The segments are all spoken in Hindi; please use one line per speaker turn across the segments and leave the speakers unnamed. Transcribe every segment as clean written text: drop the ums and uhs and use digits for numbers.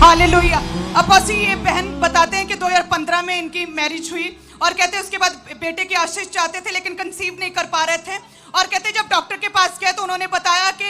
हालेलुया। अपोस्टल ये बहन बताते हैं कि 2015 में इनकी मैरिज हुई और कहते हैं उसके बाद बेटे की आशीष चाहते थे लेकिन कंसीव नहीं कर पा रहे थे। और कहते जब डॉक्टर के पास गए तो उन्होंने बताया कि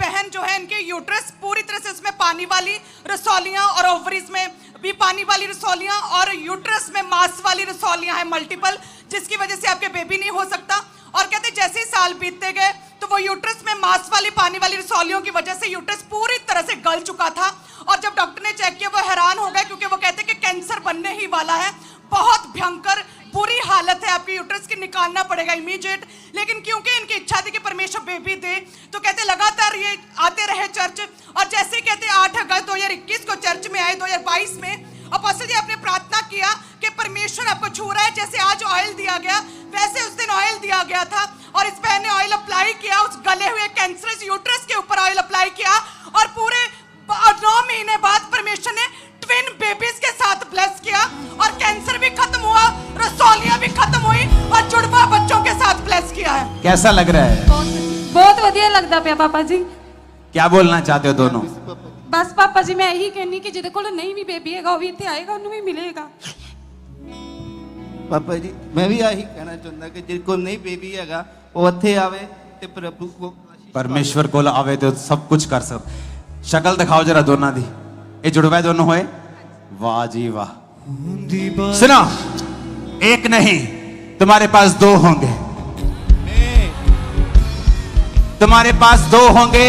बहन जो है इनके यूट्रस पूरी तरह से उसमें पानी वाली रसौलियां और ओवरीज में भी पानी वाली रसौलियां और यूट्रस में मांस वाली रसौलियां हैं मल्टीपल, जिसकी वजह से आपके बेबी नहीं हो सकता। और कहते जैसे ही साल बीतते गए तो वो यूट्रस में मांस वाली पानी वाली रसौलियों की वजह से यूट्रस पूरी तरह से गल चुका था। और जब डॉक्टर ने चेक किया वो हैरान हो गए क्योंकि वो कहते कि कैंसर बनने ही वाला है, बहुत भयंकर बुरी हालत है, आपकी यूट्रस की निकालना पड़ेगा इमीडिएट। लेकिन क्योंकि इनकी इच्छा थी कि परमेश्वर बेबी दे तो कहते लगातार ये आते रहे चर्च। और जैसे कहते 8 अगस्त 2021 को चर्च में आए 2022 में अपोस्टल जी आपने प्रार्थना किया कि परमेश्वर आपको छू रहा है, जैसे आज ऑयल दिया गया वैसे उस दिन ऑयल दिया गया था। और इस बहन ने ऑयल अप्लाई किया, उस गले हुए कैंसरस यूट्रस के ऊपर ऑयल अप्लाई किया और पूरे 9 महीने बाद परमेश्वर ने ट्विन बेबीज के साथ ब्लेस किया और कैंसर भी खत्म हुआ, रसौलियां भी खत्म हुई और जुड़वा बच्चों के साथ ब्लेस किया है।
कैसा लग रहा है?
बहुत ਵਧੀਆ ਲੱਗਦਾ ਪਿਆ ਪਾਪਾ ਜੀ।
क्या बोलना चाहते हो दोनों?
बस पापा जी मैं यही कहनी कि ਜਿਹਦੇ ਕੋਲ ਨਹੀਂ ਵੀ ਬੇਬੀ ਹੈਗਾ ਉਹ ਵੀ ਇੱਥੇ ਆਏਗਾ, ਉਹਨੂੰ ਵੀ ਮਿਲੇਗਾ।
पापा जी मैं भी यही कहना चाहता कि जिनको नहीं बेबी हैगा वो ਇੱਥੇ आवे ते प्रभु को
परमेश्वर को आवे तो सब कुछ कर सक। शक्ल दिखाओ जरा दोनों दी, ये जुड़वा दोनों होए। वाह जी वाह। सुनो, एक नहीं तुम्हारे पास 2 होंगे, तुम्हारे पास 2 होंगे।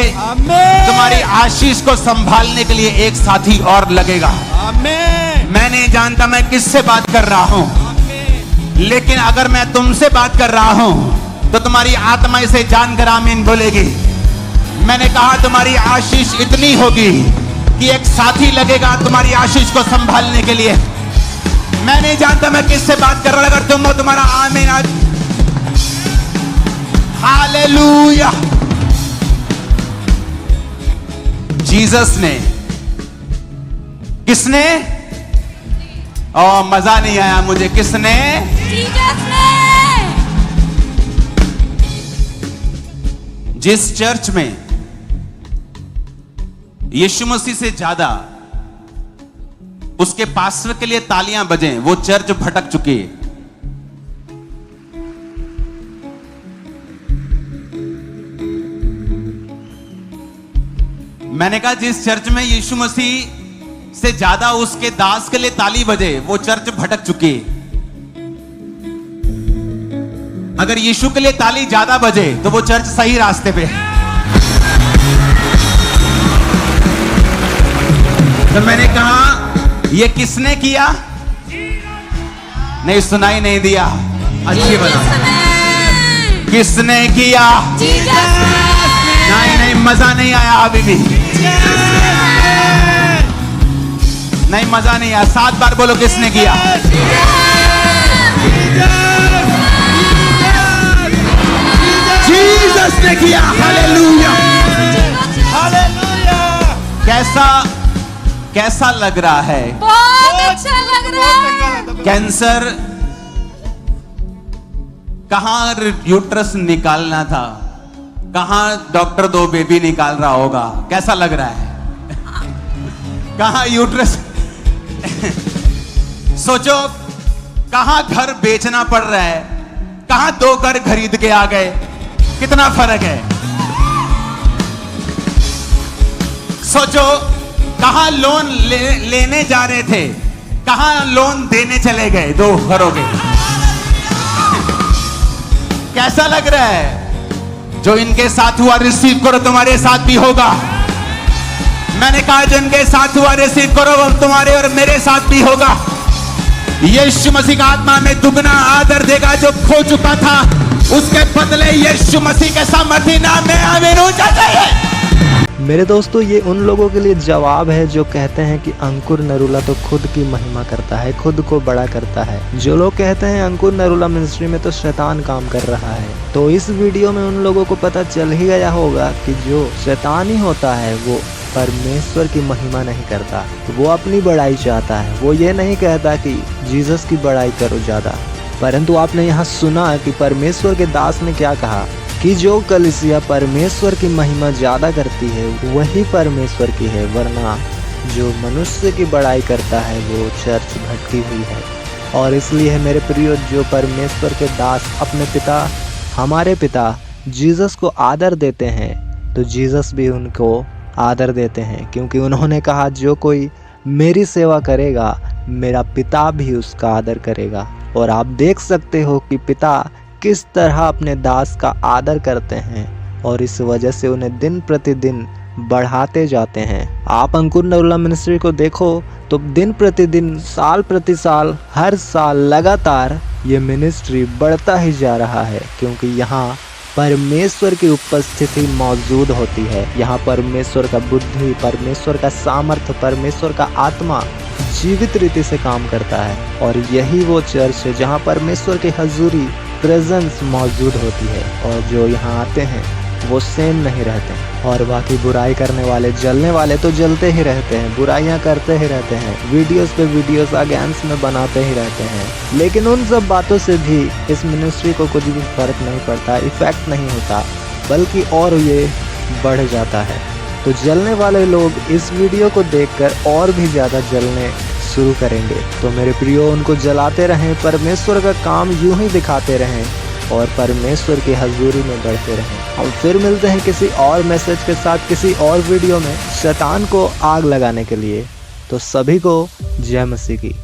तुम्हारी आशीष को संभालने के लिए एक साथी और लगेगा। मैं नहीं जानता मैं किससे बात कर रहा हूं, लेकिन अगर मैं तुमसे बात कर रहा हूं तो तुम्हारी आत्मा इसे जानकर आमीन बोलेगी। मैंने कहा तुम्हारी आशीष इतनी होगी कि एक साथी लगेगा तुम्हारी आशीष को संभालने के लिए। मैं नहीं जानता मैं किससे बात कर रहा हूं, अगर तुम हो तुम्हारा आमीन आज। हालेलुया। जीसस ने, किसने? ओ मजा नहीं आया मुझे, किसने?
जीसस ने।
जिस चर्च में यीशु मसीह से ज्यादा उसके पास्टर के लिए तालियां बजें, वो चर्च भटक चुकी है। मैंने कहा जिस चर्च में यीशु मसीह से ज्यादा उसके दास के लिए ताली बजे, वो चर्च भटक चुकी है। अगर यीशु के लिए ताली ज्यादा बजे तो वो चर्च सही रास्ते पे है। तो मैंने कहा ये किसने किया? नहीं, सुनाई नहीं दिया। अच्छी बना। किसने किया? नहीं नहीं, मजा नहीं आया अभी भी। नहीं मजा नहीं आया। 7 बार बोलो किसने किया? जीसस ने किया। Hallelujah hallelujah. कैसा लग रहा है?
बहुत अच्छा लग रहा है।
कैंसर कहां यूट्रस निकालना था, कहां डॉक्टर 2 बेबी निकाल रहा होगा। कैसा लग रहा है? कहां यूट्रस सोचो, कहां घर बेचना पड़ रहा है, कहां 2 घर खरीद के आ गए। कितना फर्क है। सोचो, कहां लोन लेने जा रहे थे, कहां लोन देने चले गए 2 घरों के। कैसा लग रहा है? जो इनके साथ हुआ रिसीव करो, तुम्हारे साथ भी होगा। मैंने कहा जिनके साथ हुआ रिसीव करो, वो तुम्हारे और मेरे साथ भी होगा। यीशु मसीह का आत्मा में दुगना आदर देगा। जो खो चुका था उसके बदले यीशु मसीह के सामर्थी नाम में आमीन ऊंचा चाहिए।
मेरे दोस्तों, ये उन लोगों के लिए जवाब है जो कहते हैं कि अंकुर नरूला तो खुद की महिमा करता है, खुद को बड़ा करता है। जो लोग कहते हैं अंकुर नरूला मिनिस्ट्री में तो शैतान काम कर रहा है, तो इस वीडियो में उन लोगों को पता चल ही गया होगा कि जो शैतान ही होता है वो परमेश्वर की महिमा नहीं करता, वो अपनी बड़ाई चाहता है। वो ये नहीं कहता कि जीसस की बड़ाई करो ज़्यादा, परंतु आपने यहाँ सुना कि परमेश्वर के दास ने क्या कहा कि जो कलीसिया परमेश्वर की महिमा ज़्यादा करती है वही परमेश्वर की है, वरना जो मनुष्य की बड़ाई करता है वो चर्च भटकी हुई है। और इसलिए मेरे प्रियो, जो परमेश्वर के दास अपने पिता, हमारे पिता जीसस को आदर देते हैं, तो जीसस भी उनको आदर देते हैं, क्योंकि उन्होंने कहा जो कोई मेरी सेवा करेगा मेरा पिता भी उसका आदर करेगा। और आप देख सकते हो कि पिता किस तरह अपने दास का आदर करते हैं और इस वजह से उन्हें दिन प्रतिदिन बढ़ाते जाते हैं। आप अंकुर नरूला मिनिस्ट्री को देखो तो दिन प्रतिदिन, साल प्रति साल, हर साल लगातार ये मिनिस्ट्री बढ़ता ही जा रहा है, क्योंकि यहाँ परमेश्वर की उपस्थिति मौजूद होती है। यहाँ परमेश्वर का बुद्धि, परमेश्वर का सामर्थ्य, परमेश्वर का आत्मा जीवित रीति से काम करता है। और यही वो चर्च है जहाँ परमेश्वर की हजूरी, प्रेजेंस मौजूद होती है। और जो यहाँ आते हैं वो सेम नहीं रहते हैं। और बाकी बुराई करने वाले, जलने वाले तो जलते ही रहते हैं, बुराइयां करते ही रहते हैं, वीडियोस पे वीडियोस अगेंस्ट में बनाते ही रहते हैं। लेकिन उन सब बातों से भी इस मिनिस्ट्री को कुछ भी फर्क नहीं पड़ता, इफेक्ट नहीं होता, बल्कि और ये बढ़ जाता है। तो जलने वाले लोग इस वीडियो को देखकर और भी ज़्यादा जलने शुरू करेंगे। तो मेरे प्रियो, उनको जलाते रहें, परमेश्वर का काम यूं ही दिखाते रहें और परमेश्वर की हजूरी में बढ़ते रहें। हम फिर मिलते हैं किसी और मैसेज के साथ, किसी और वीडियो में, शैतान को आग लगाने के लिए। तो सभी को जय मसीह की।